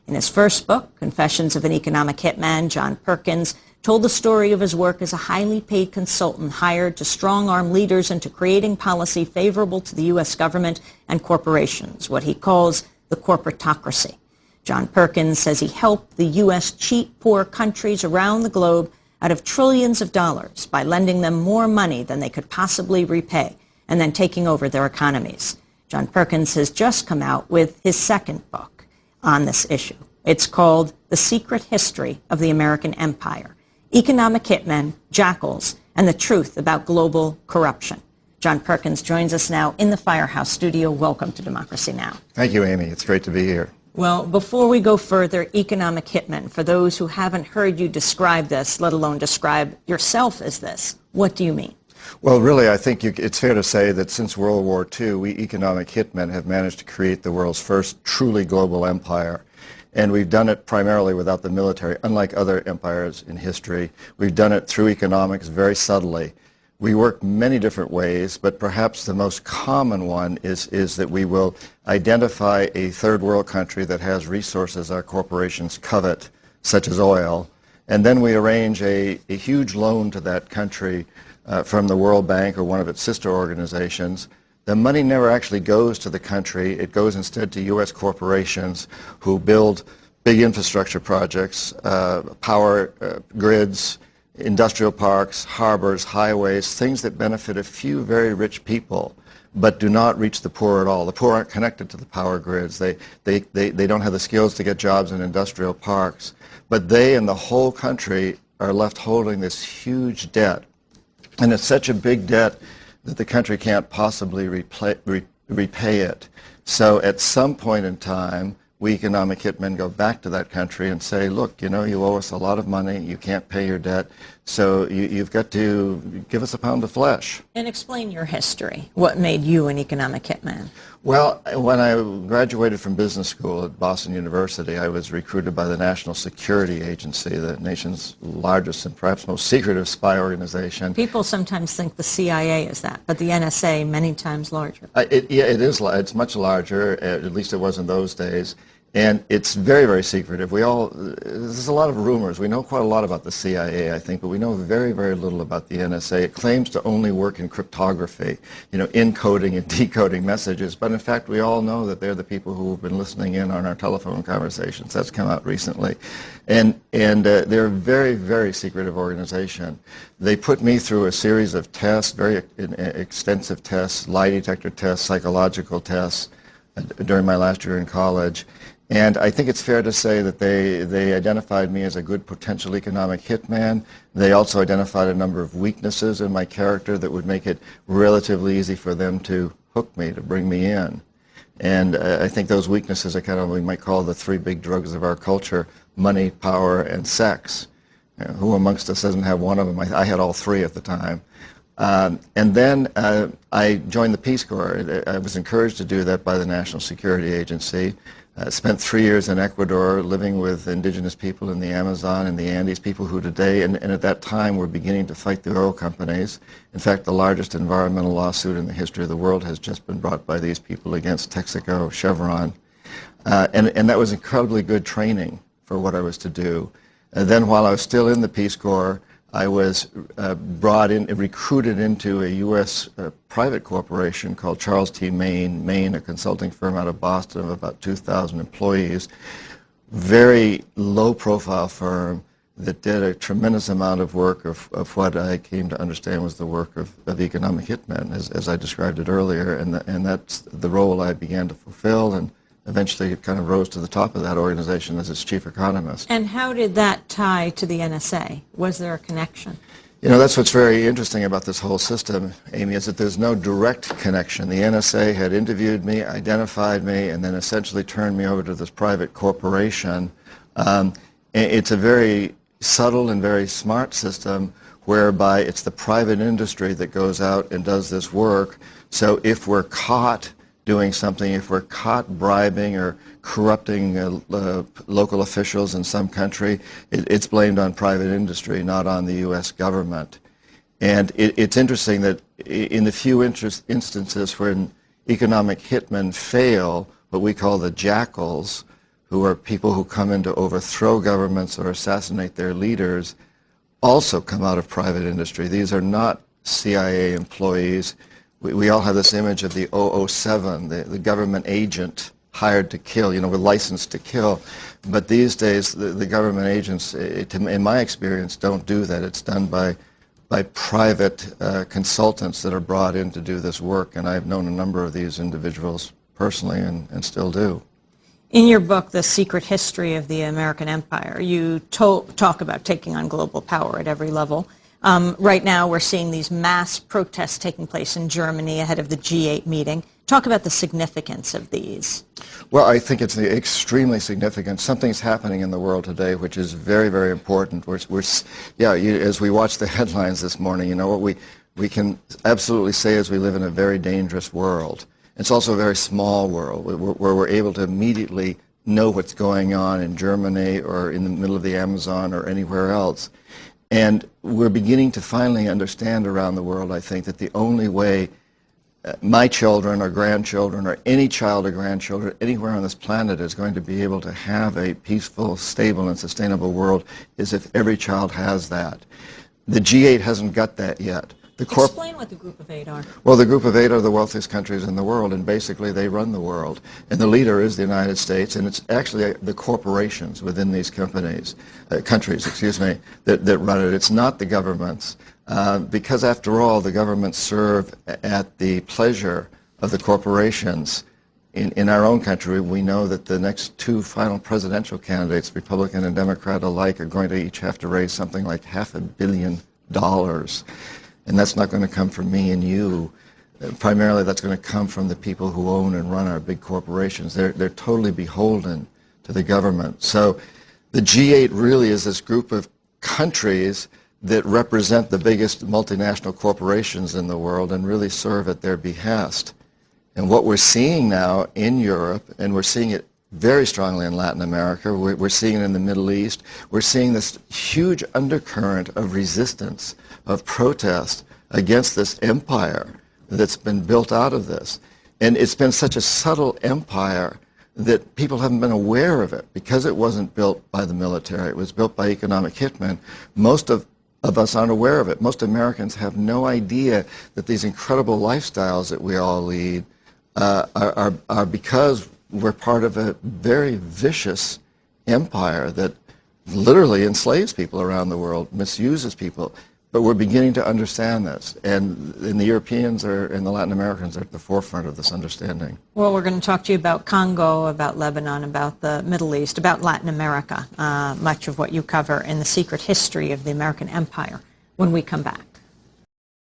In his first book, Confessions of an Economic Hitman, John Perkins told the story of his work as a highly paid consultant hired to strong-arm leaders into creating policy favorable to the U.S. government and corporations, what he calls the corporatocracy. John Perkins says he helped the U.S. cheat poor countries around the globe out of trillions of dollars by lending them more money than they could possibly repay and then taking over their economies. John Perkins has just come out with his second book on this issue. It's called The Secret History of the American Empire: Economic Hitmen, Jackals, and the Truth About Global Corruption. John Perkins joins us now in the Firehouse studio. Welcome to Democracy Now! Thank you, Amy. It's great to be here. Well, before we go further, economic hitmen, for those who haven't heard you describe this, let alone describe yourself as this, what do you mean? Well, really, I think it's fair to say that since World War II, we economic hitmen have managed to create the world's first truly global empire. And we've done it primarily without the military. Unlike other empires in history, we've done it through economics very subtly. We work many different ways, but perhaps the most common one is that we will identify a third world country that has resources our corporations covet, such as oil, and then we arrange a huge loan to that country from the World Bank or one of its sister organizations. The money never actually goes to the country. It goes instead to U.S. corporations who build big infrastructure projects, power grids, industrial parks, harbors, highways, things that benefit a few very rich people but do not reach the poor at all. The poor aren't connected to the power grids. They don't have the skills to get jobs in industrial parks. But they and the whole country are left holding this huge debt. And it's such a big debt that the country can't possibly repay it. So at some point in time, we economic hitmen go back to that country and say, look, you know, you owe us a lot of money, you can't pay your debt, so you've got to give us a pound of flesh. And explain your history. What made you an economic hitman? Well, when I graduated from business school at Boston University, I was recruited by the National Security Agency, the nation's largest and perhaps most secretive spy organization. People sometimes think the CIA is that, but the NSA many times larger. Yeah, it is. It's much larger, at least it was in those days. And it's very, very secretive. There's a lot of rumors. We know quite a lot about the CIA, I think, but we know very, very little about the NSA. It claims to only work in cryptography, you know, encoding and decoding messages. But in fact, we all know that they're the people who have been listening in on our telephone conversations. That's come out recently. And they're a very, very secretive organization. They put me through a series of tests, very extensive tests, lie detector tests, psychological tests during my last year in college. And I think it's fair to say that they identified me as a good potential economic hitman. They also identified a number of weaknesses in my character that would make it relatively easy for them to hook me, to bring me in. And I think those weaknesses are kind of what we might call the three big drugs of our culture: money, power, and sex. You know, who amongst us doesn't have one of them? I had all three at the time. And then I joined the Peace Corps. I was encouraged to do that by the National Security Agency. Spent 3 years in Ecuador living with indigenous people in the Amazon and the Andes, people who today, and at that time, were beginning to fight the oil companies. In fact, the largest environmental lawsuit in the history of the world has just been brought by these people against Texaco, Chevron. And that was incredibly good training for what I was to do. And then while I was still in the Peace Corps, I was recruited into a U.S. Private corporation called Charles T. Main, a consulting firm out of Boston of about 2,000 employees. Very low-profile firm that did a tremendous amount of work of what I came to understand was the work of economic hitmen, as I described it earlier, and that's the role I began to fulfill, and eventually it kind of rose to the top of that organization as its chief economist. And how did that tie to the NSA? Was there a connection? You know, that's what's very interesting about this whole system, Amy, is that there's no direct connection. The NSA had interviewed me, identified me, and then essentially turned me over to this private corporation. It's a very subtle and very smart system whereby it's the private industry that goes out and does this work. So if we're caught doing something, if we're caught bribing or corrupting local officials in some country, it's blamed on private industry, not on the U.S. government. And it's interesting that in the few instances where economic hitmen fail, what we call the jackals, who are people who come in to overthrow governments or assassinate their leaders, also come out of private industry. These are not CIA employees. We all have this image of the 007, the government agent hired to kill, with license to kill. But these days, the government agents, in my experience, don't do that. It's done by private consultants that are brought in to do this work. And I've known a number of these individuals personally and still do. In your book, The Secret History of the American Empire, you talk about taking on global power at every level. Right now, we're seeing these mass protests taking place in Germany ahead of the G8 meeting. Talk about the significance of these. Well, I think it's extremely significant. Something's happening in the world today which is very, very important. As we watch the headlines this morning, what we can absolutely say is we live in a very dangerous world. It's also a very small world where we're able to immediately know what's going on in Germany or in the middle of the Amazon or anywhere else. And we're beginning to finally understand around the world, I think, that the only way my children or grandchildren or any child or grandchildren anywhere on this planet is going to be able to have a peaceful, stable, and sustainable world is if every child has that. The G8 hasn't got that yet. Explain what the Group of Eight are. Well, the Group of Eight are the wealthiest countries in the world, and basically they run the world. And the leader is the United States, and it's actually the corporations within these countries, that run it. It's not the governments, because after all, the governments serve at the pleasure of the corporations. In our own country, we know that the next two final presidential candidates, Republican and Democrat alike, are going to each have to raise something like $500 million. And that's not going to come from me and you. Primarily, that's going to come from the people who own and run our big corporations. They're totally beholden to the government. So the G8 really is this group of countries that represent the biggest multinational corporations in the world and really serve at their behest. And what we're seeing now in Europe, and we're seeing it very strongly in Latin America, we're seeing it in the Middle East, we're seeing this huge undercurrent of resistance, of protest against this empire that's been built out of this. And it's been such a subtle empire that people haven't been aware of it because it wasn't built by the military. It was built by economic hitmen. Most of us aren't aware of it. Most Americans have no idea that these incredible lifestyles that we all lead are because we're part of a very vicious empire that literally enslaves people around the world, misuses people. But we're beginning to understand this, and the Europeans and the Latin Americans are at the forefront of this understanding. Well, we're going to talk to you about Congo, about Lebanon, about the Middle East, about Latin America, much of what you cover in The Secret History of the American Empire when we come back.